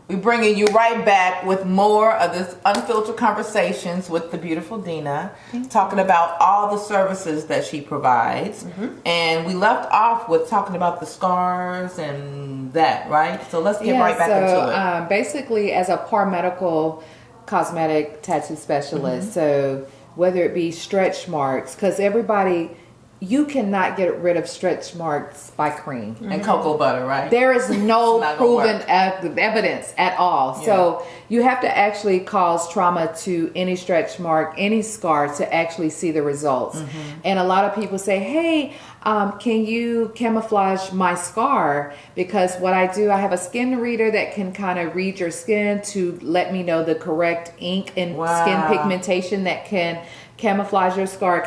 We're bringing you right back with more of this unfiltered conversations with the beautiful Dina, talking about all the services that she provides. And we left off with talking about the scars and that, right? So let's get right back into it. Basically, as a medical cosmetic tattoo specialist, so whether it be stretch marks, because you cannot get rid of stretch marks by cream and cocoa butter, right? There is no proven evidence at all. Yeah. So you have to actually cause trauma to any stretch mark, any scar to actually see the results. And a lot of people say, hey, can you camouflage my scar? Because what I do, I have a skin reader that can kind of read your skin to let me know the correct ink and skin pigmentation that can camouflage your scar.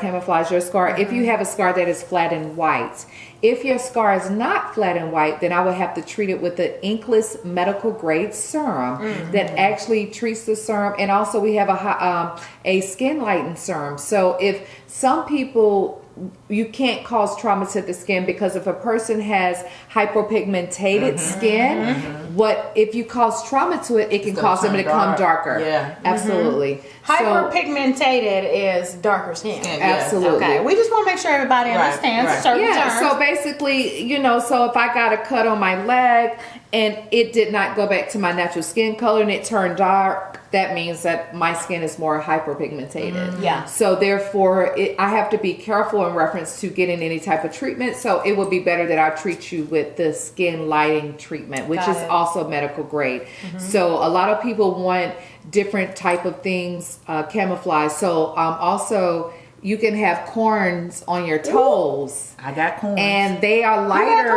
If you have a scar that is flat and white. If your scar is not flat and white, then I would have to treat it with the inkless medical grade serum that actually treats the serum. And also we have a skin lightened serum. So if some people, you can't cause trauma to the skin, because if a person has hyperpigmented skin, if you cause trauma to it, it can cause them to become darker. Yeah, absolutely. Hyperpigmented is darker skin. Absolutely. Okay. We just want to make sure everybody understands certain terms. So basically, so if I got a cut on my leg and it did not go back to my natural skin color and it turned dark, that means that my skin is more hyperpigmented. Yeah. So therefore, I have to be careful in reference to getting any type of treatment. So it would be better that I treat you with the skin lighting treatment, which is also medical grade. So a lot of people want different type of things camouflage. So also, you can have corns on your toes. I got corns. And they are lighter.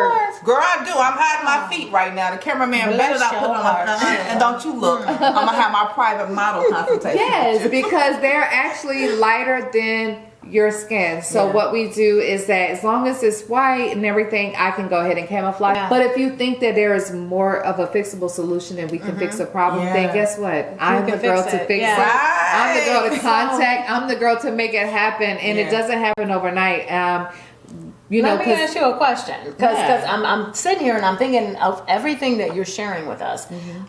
Girl, I do. I'm hiding my feet right now. The cameraman better not put on my and don't you look. I'm going to have my private model consultation. Yes, because they're actually lighter than your skin. So what we do is that as long as it's white and everything, I can go ahead and camouflage. But if you think that there is more of a fixable solution and we can fix a problem, then guess what? I'm the girl to fix it. I'm the girl to contact. I'm the girl to make it happen. And it doesn't happen overnight. Let me ask you a question, because I'm sitting here and I'm thinking of everything that you're sharing with us.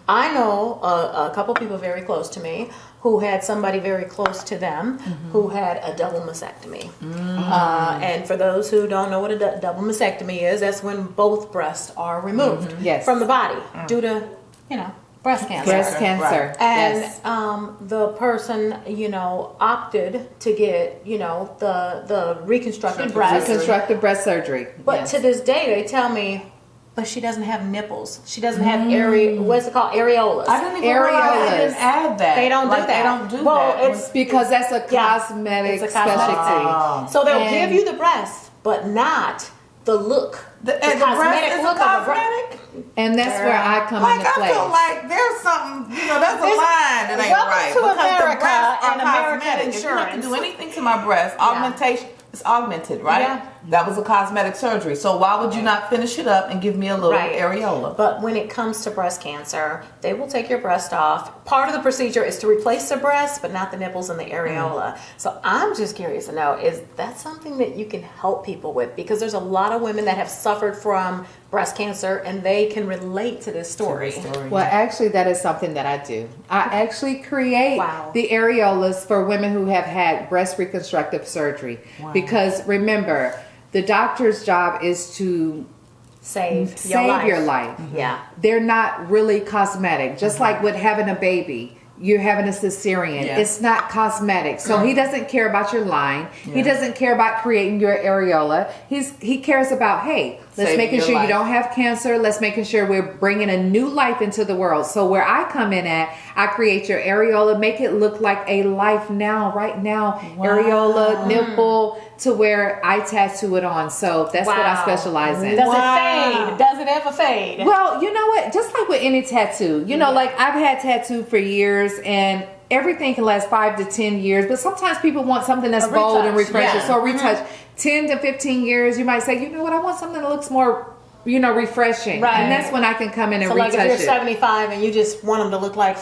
I know a couple people very close to me who had somebody very close to them who had a double mastectomy. And for those who don't know what a double mastectomy is, that's when both breasts are removed from the body due to, breast cancer. Right. And the person, opted to get, the reconstructed breast. Reconstructed breast surgery. But to this day, they tell me, but she doesn't have nipples. She doesn't have what's it called? Areolas. I didn't even add that. They don't do that. They don't do that. Well, it's because that's a cosmetic specialty. So they'll give you the breast, but not the look. The cosmetic look of the breast. And that's where I come into play. I feel like there's something, there's a line that ain't right. Welcome to because America and American cosmetic. insurance. If you have to do anything to my breast, augmentation, it's augmented, right? Yeah. That was a cosmetic surgery. So why would you not finish it up and give me a little areola? But when it comes to breast cancer, they will take your breast off. Part of the procedure is to replace the breast, but not the nipples and the areola. So I'm just curious to know, is that something that you can help people with? Because there's a lot of women that have suffered from breast cancer and they can relate to this story. Well, actually, that is something that I do. I actually create the areolas for women who have had breast reconstructive surgery. Because remember, the doctor's job is to save your life. Yeah. They're not really cosmetic. Just like with having a baby, you're having a cesarean. It's not cosmetic. So he doesn't care about your line. He doesn't care about creating your areola. He cares about, hey, let's making sure you don't have cancer. Let's making sure we're bringing a new life into the world. So where I come in at, I create your areola, make it look like a life now, right now, areola, nipple, to where I tattoo it on. So that's what I specialize in. Does it fade? Does it ever fade? Well, you know what? Just like with any tattoo, like I've had tattoo for years and everything can last 5 to 10 years, but sometimes people want something that's bold and refreshing. So retouch 10 to 15 years, you might say, you know what? I want something that looks more, refreshing. Right. And that's when I can come in and retouch it. So like if you're 75 and you just want them to look like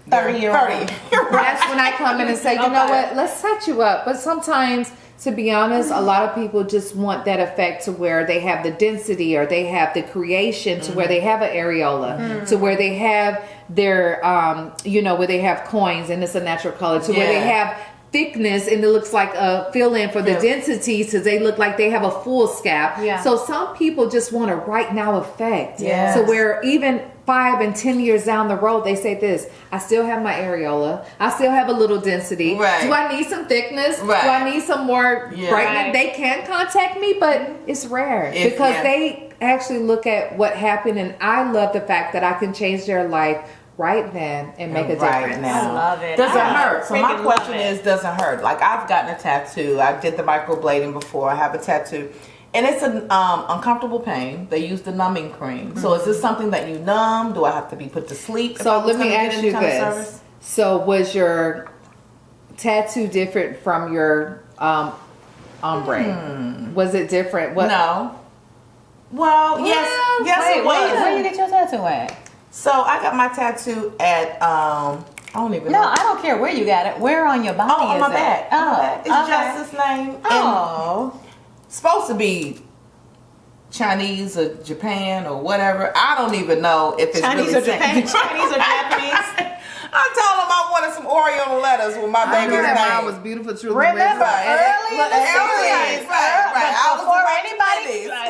30-year-old. That's when I come in and say, you know what? Let's set you up. But sometimes to be honest, a lot of people just want that effect to where they have the density or they have the creation to where they have an areola, to where they have their, where they have coins and it's a natural color, to where they have thickness and it looks like a fill-in for the density, so they look like they have a full scalp. So some people just want a right now effect. So where even 5 and 10 years down the road, they say this: I still have my areola, I still have a little density. Do I need some thickness? Do I need some more brightening? They can contact me, but it's rare because they actually look at what happened, and I love the fact that I can change their life right then and make a difference. Now. I love it. Does it hurt? So my question is, does it hurt? Like, I've gotten a tattoo. I did the microblading before. I have a tattoo. And it's an uncomfortable pain. They use the numbing cream. So is this something that you numb? Do I have to be put to sleep? So let me ask you this. So was your tattoo different from your ombre? Was it different? What? No. Well, yes, it was. Where you get your tattoo at? So I got my tattoo at I don't even know. No, I don't care where you got it. Where on your body is it? On my back. Oh, it's Justice's name. Oh. Supposed to be Chinese or Japan or whatever. I don't even know if it's Chinese really or Japan. Chinese or Japanese. I told him I wanted some Oriental letters with my baby's name. Mine was beautiful, truth. Remember, early in the series, right.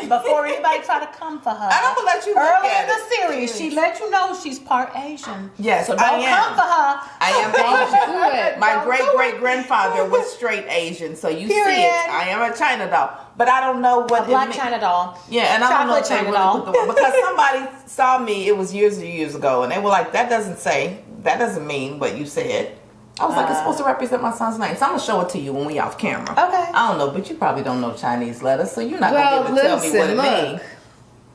Before anybody try to come for her. And I'm gonna let you look early at in the series, she let you know she's part Asian. Yes, so don't come for her. I am Asian. My great grandfather was straight Asian, so you see it. I am a China doll, but I don't know what a black China doll. Yeah, and I don't know if China doll. because somebody saw me. It was years and years ago, and they were like, "That doesn't mean what you said." I was like, it's supposed to represent my son's name. So I'm going to show it to you when we off camera. Okay. I don't know, but you probably don't know Chinese letters, so you're not going to be able to tell me what it means.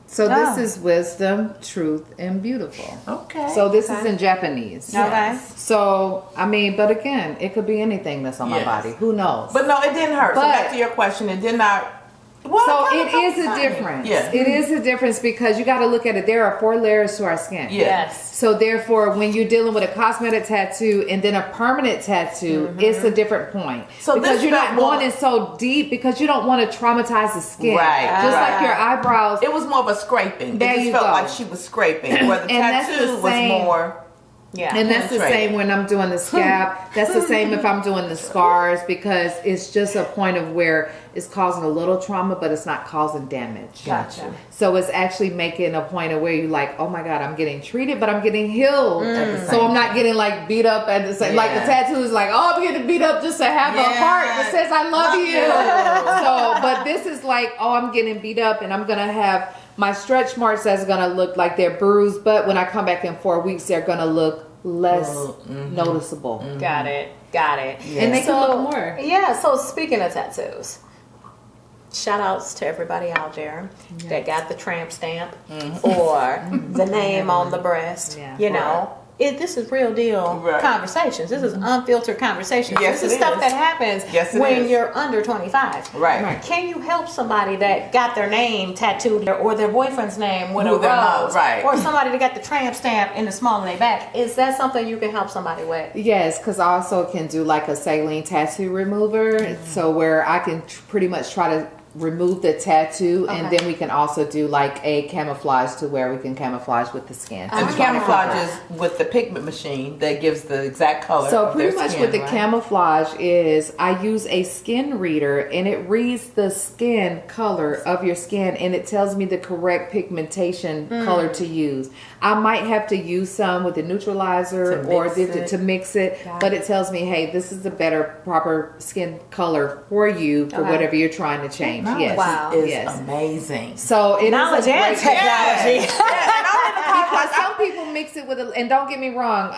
So this is wisdom, truth, and beautiful. Okay. So this is in Japanese. Okay. So, but again, it could be anything that's on my body. Who knows? But no, it didn't hurt. So back to your question, it did not... Well, so it is a difference. Yeah. It is a difference because you got to look at it. There are 4 layers to our skin. Yes. So therefore, when you're dealing with a cosmetic tattoo and then a permanent tattoo, it's a different point. So because you're not going in so deep because you don't want to traumatize the skin. Right. Just like your eyebrows. It was more of a scraping. There it just you felt go. like she was scraping. Where the tattoo was more... Yeah. And that's the same when I'm doing the scalp. That's the same if I'm doing the scars because it's just a point of where it's causing a little trauma, but it's not causing damage. Gotcha. So it's actually making a point of where you're like, oh my God, I'm getting treated, but I'm getting healed. So I'm not getting like beat up at the same. Like the tattoo is like, oh, I'm getting beat up just to have a heart that says I love you. So, but this is like, oh, I'm getting beat up and I'm going to have my stretch marks that's going to look like they're bruised, but when I come back in 4 weeks, they're going to look less noticeable. Got it. Yes. And they can look more. Yeah, so speaking of tattoos, shout outs to everybody out there that got the tramp stamp or the name on the breast. You know. This is real deal conversations. This is unfiltered conversations. Yes, this is stuff that happens when you're under 25. Right. Can you help somebody that got their name tattooed or their boyfriend's name with a rose? Or somebody that got the tramp stamp in the small of their back? Is that something you can help somebody with? Yes, because I also can do like a saline tattoo remover. So where I can pretty much try to remove the tattoo and then we can also do like a camouflage to where we can camouflage with the skin. And the camouflage is with the pigment machine that gives the exact color. So pretty much with the camouflage is I use a skin reader and it reads the skin color of your skin and it tells me the correct pigmentation color to use. I might have to use some with the neutralizer to mix it, but it tells me, hey, this is the better proper skin color for you for whatever you're trying to change. Knowledge is amazing. So it knowledge is a and great technology. because some people mix it with and don't get me wrong,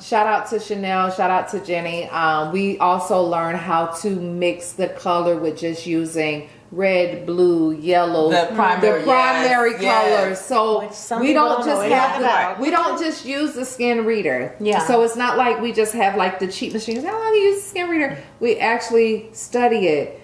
shout out to Chanel, shout out to Jenny. We also learn how to mix the color with just using red, blue, yellow, the primary colors. So we don't just we don't just use the skin reader. So it's not like we just have like the cheap machines. How long do you use the skin reader? we actually study it,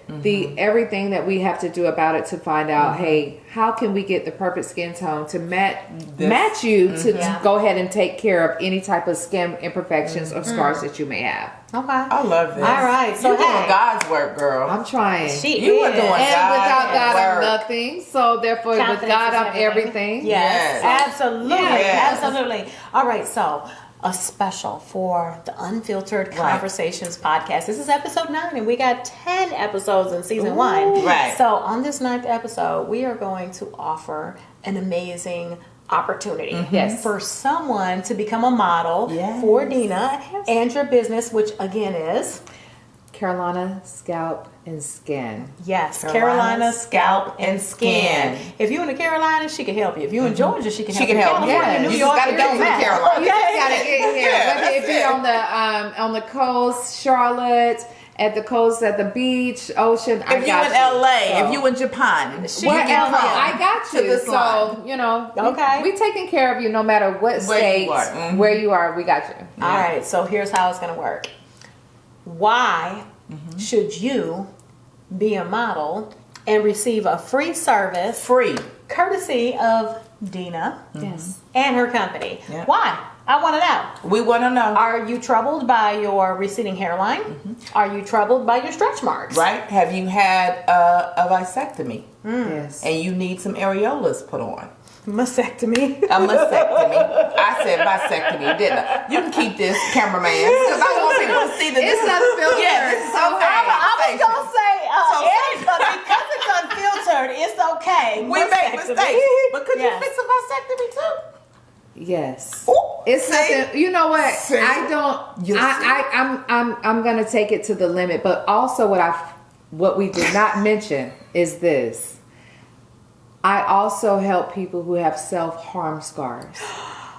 everything that we have to do about it to find out, hey, how can we get the perfect skin tone to match you to go ahead and take care of any type of skin imperfections or scars that you may have. Okay. I love this. All right. So you're doing God's work, girl. I'm trying. You are doing God's work. And without God, I'm nothing. So therefore, Confidence with God, is I'm everything. Yes. Absolutely. Yes. Absolutely. All right. So a special for the Unfiltered Conversations podcast. This is episode 9, and we got 10 episodes in season 1. Right. So on this 9th episode, we are going to offer an amazing opportunity for someone to become a model for Dina and your business, which again is Carolina Scalp and Skin. Yes, Carolina Scalp and Skin. If you're in the Carolinas, she can help you. If you're in Georgia, she can help you. Yeah, New you York, got to get to the Carolinas. You just gotta get here. Whether it be on the coast, Charlotte, at the coast, at the beach, ocean. If you in LA, if you in Japan, wherever, I got you. this So line. you know, we taking care of you no matter what state, where you are. We got you. All right. So here's how it's gonna work. Why should you be a model and receive a free service, courtesy of Dina, and her company? Yeah. Why? I want to know. We want to know. Are you troubled by your receding hairline? Are you troubled by your stretch marks? Right? Have you had a vasectomy? Yes. And you need some areolas put on? Mastectomy. A mastectomy. I said vasectomy, didn't I? You can keep this, cameraman, because I want people to see that It's unfiltered. Yeah, this is okay. I was going to say, because it's unfiltered, it's okay. We make mistakes. But could you fix a vasectomy too? Yes. Ooh, it's something. You know what? See? I don't. I'm gonna take it to the limit. But also, what we did not mention is this. I also help people who have self-harm scars.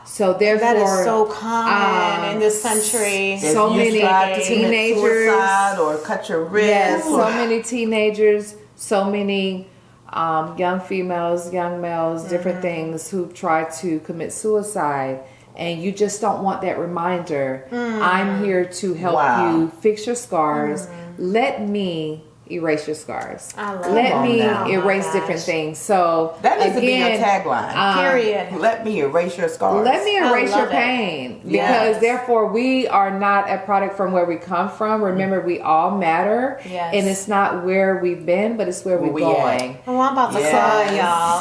So therefore, that is so common in this country. So many teenagers suicide or cut your wrist. Yes, so many teenagers, so many young females, young males, different things who try to commit suicide. And you just don't want that reminder. I'm here to help you fix your scars. Let me erase your scars. Let me erase different things. So that needs to be your tagline. Period. Let me erase your scars. Let me erase your pain. Because therefore we are not a product from where we come from. Remember, we all matter. Yes. And it's not where we've been, but it's where we're going. Oh, I'm about to cry, y'all.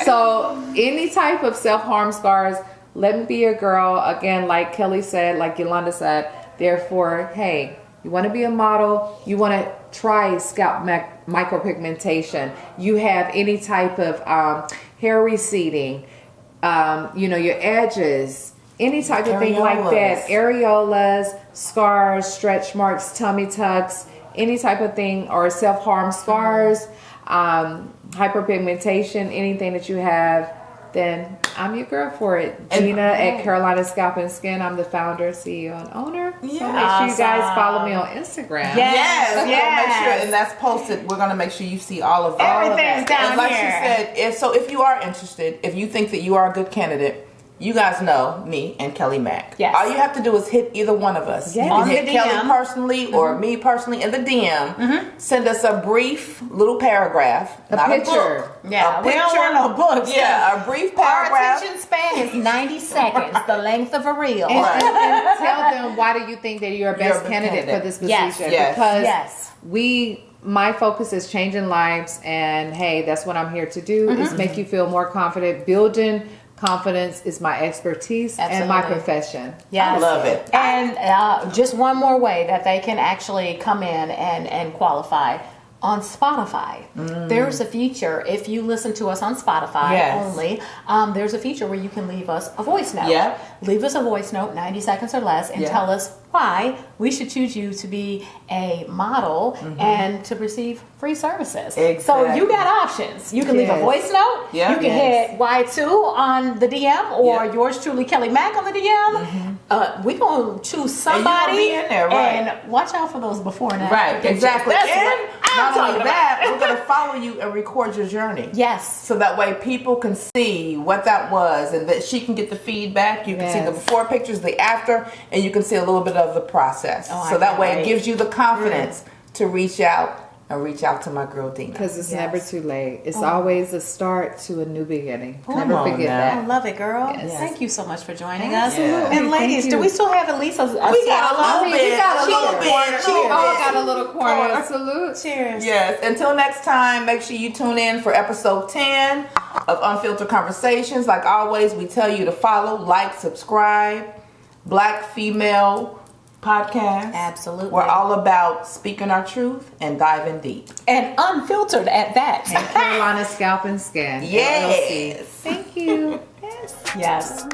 So any type of self-harm scars, let me be your girl. Again, like Kelly said, like Yolanda said, therefore, hey, you want to be a model, you want to try scalp micropigmentation, you have any type of hair receding, your edges, any type of thing like that, areolas, scars, stretch marks, tummy tucks, any type of thing, or self-harm scars, hyperpigmentation, anything that you have, then I'm your girl for it. Dina at Carolina Scalp and Skin. I'm the founder, CEO, and owner. So make sure you guys follow me on Instagram. Yes. Make sure, and that's posted. We're gonna make sure you see all of that. Everything's down and like here. she said, if you are interested, if you think that you are a good candidate, you guys know me and Kelly Mack. Yes. All you have to do is hit either one of us. Yes. You can On hit the Kelly DM. personally or me personally in the DM. Send us a brief little paragraph. Not picture. A book. Yeah, a we don't want no books. Yeah, a brief Our paragraph. attention span is 90 seconds, the length of a reel. And tell them, why do you think that you're a best candidate for this position? Yes. Because my focus is changing lives, and hey, that's what I'm here to do, is make you feel more confident. Building confidence is my expertise and my profession. Yes. I love it. And just one more way that they can actually come in and qualify. On Spotify, there's a feature, if you listen to us on Spotify only, there's a feature where you can leave us a voice note. Yeah. Leave us a voice note, 90 seconds or less, and tell us why we should choose you to be a model and to receive free services. Exactly. So you got options. You can leave a voice note. Yeah. You can hit Y2 on the DM or yours truly, Kelly Mack, on the DM. we gonna choose somebody be in there, right? And watch out for those before and after Right, pictures. exactly. That's And what I'm not only talking that, about. we're going to follow you and record your journey. Yes. So that way people can see what that was and that she can get the feedback. You can see the before pictures, the after, and you can see a little bit of the process. Oh, so I that can't way wait. it gives you the confidence to reach out to my girl Dina. Because it's Yes. never too late. It's always a start to a new beginning. Never on forget now. I that. love it, girl. Yes. Thank you so much for joining Absolutely. us. And ladies, Thank do you. we still have at least a We got a little bit. We got a little bit. corner. We all got a little corner. Corner. Salute. Cheers. Yes. Until next time, make sure you tune in for episode 10 of Unfiltered Conversations. Like always, we tell you to follow, like, subscribe. Black Female Podcast. Absolutely. We're all about speaking our truth and diving deep. And unfiltered at that. And Carolina Scalp and Skin. Yes. LLC. Thank you. Yes.